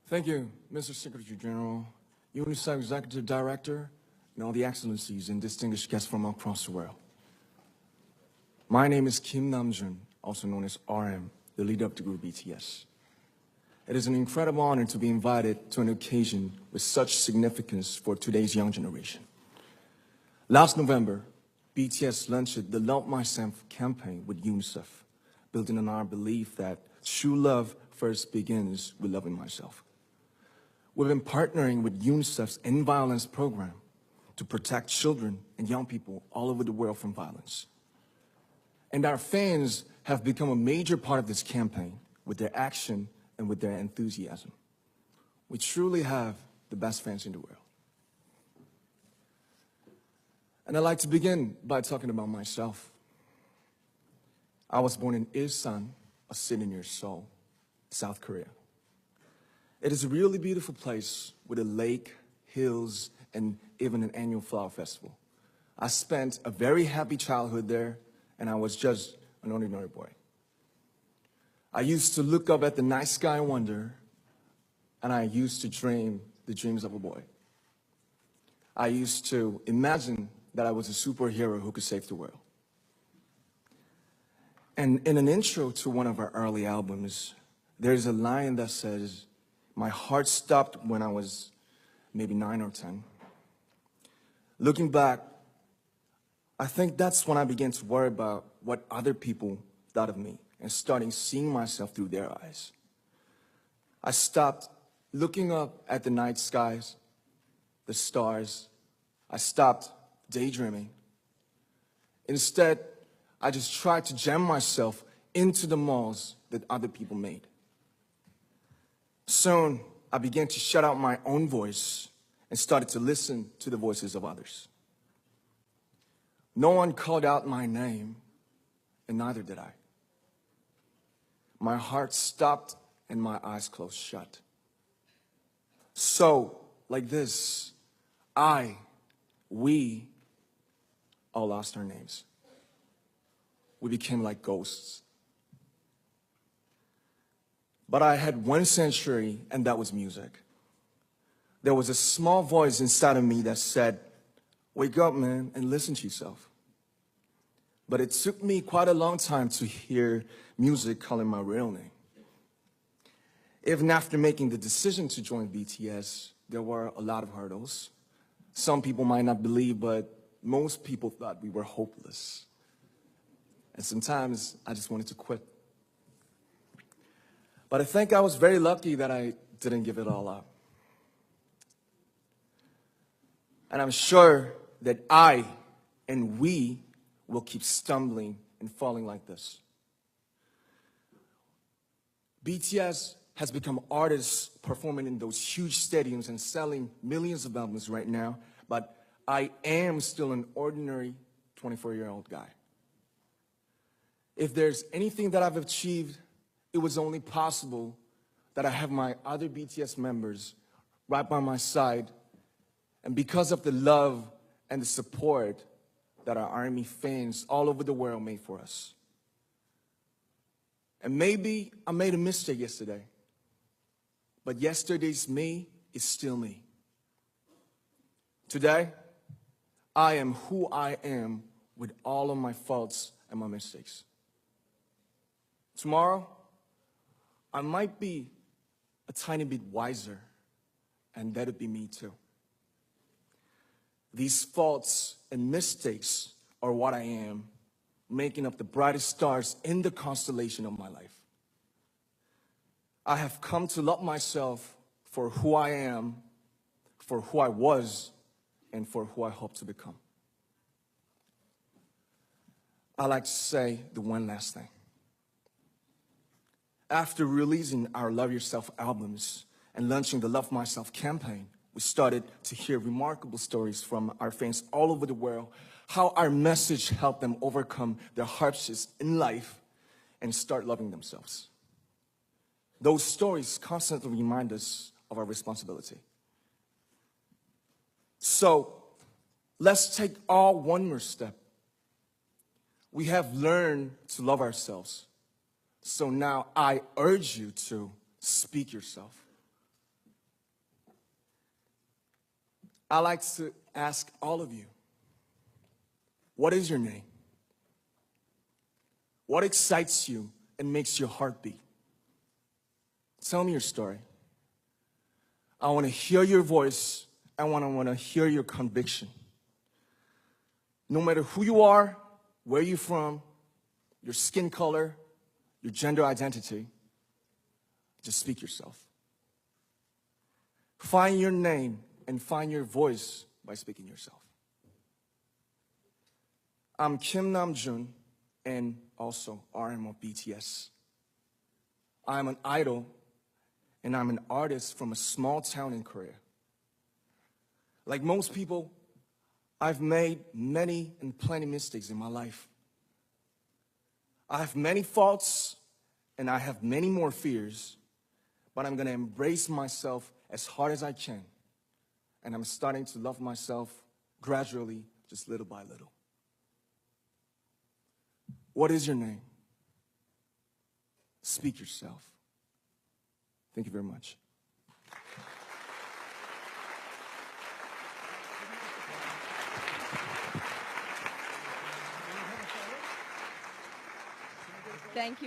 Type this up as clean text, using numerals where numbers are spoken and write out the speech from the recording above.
Thank you, Mr. Secretary General, UNICEF Executive Director, and all the excellencies and distinguished guests from across the world. My name is Kim Namjoon, also known as RM, the leader of the group BTS. It is an incredible honor to be invited to an occasion with such significance for today's young generation. Last November, BTS launched the Love Myself campaign with UNICEF, building on our belief that true love first begins with loving myself. We've been partnering with UNICEF's End Violence program to protect children and young people all over the world from violence. And our fans have become a major part of this campaign with their action and with their enthusiasm. We truly have the best fans in the world. And I'd like to begin by talking about myself. I was born in Ilsan, a city near Seoul, South Korea. It is a really beautiful place with a lake, hills, and even an annual flower festival. I spent a very happy childhood there, and I was just an ordinary boy. I used to look up at the night sky and wonder, and I used to dream the dreams of a boy. I used to imagine that I was a superhero who could save the world. And in an intro to one of our early albums, there's a line that says, "My heart stopped when I was maybe 9 or 10. Looking back, I think that's when I began to worry about what other people thought of me and starting seeing myself through their eyes. I stopped looking up at the night skies, the stars. I stopped daydreaming. Instead, I just tried to jam myself into the malls that other people made. Soon, I began to shut out my own voice and started to listen to the voices of others. No one called out my name, and neither did I. My heart stopped and my eyes closed shut. So, like this, we all lost our names. We became like ghosts. But I had one sanctuary, and that was music. There was a small voice inside of me that said, "Wake up, man, and listen to yourself." But it took me quite a long time to hear music calling my real name. Even after making the decision to join BTS, there were a lot of hurdles. Some people might not believe, but most people thought we were hopeless. And sometimes I just wanted to quit. But I think I was very lucky that I didn't give it all up. And I'm sure that I and we will keep stumbling and falling like this. BTS has become artists performing in those huge stadiums and selling millions of albums right now, but I am still an ordinary 24-year-old guy. If there's anything that I've achieved, it was only possible that I have my other BTS members right by my side, and because of the love and the support that our ARMY fans all over the world made for us. And maybe I made a mistake yesterday, but yesterday's me is still me. Today, I am who I am with all of my faults and my mistakes. Tomorrow, I might be a tiny bit wiser, and that'd be me too. These faults and mistakes are what I am, making up the brightest stars in the constellation of my life. I have come to love myself for who I am, for who I was, and for who I hope to become. I'd like to say the one last thing. After releasing our Love Yourself albums and launching the Love Myself campaign, we started to hear remarkable stories from our fans all over the world, how our message helped them overcome their hardships in life and start loving themselves. Those stories constantly remind us of our responsibility. So, let's take all one more step. We have learned to love ourselves. So now I urge you to speak yourself. I like to ask all of you, what is your name? What excites you and makes your heart beat? Tell me your story. I want to hear your voice. I want to hear your conviction. No matter who you are, where you're from, your skin color, your gender identity, just speak yourself. Find your name and find your voice by speaking yourself. I'm Kim Namjoon and also RM of BTS. I'm an idol and I'm an artist from a small town in Korea. Like most people, I've made many and plenty mistakes in my life. I have many faults and I have many more fears, but I'm gonna embrace myself as hard as I can. And I'm starting to love myself gradually, just little by little. What is your name? Speak yourself. Thank you very much. Thank you.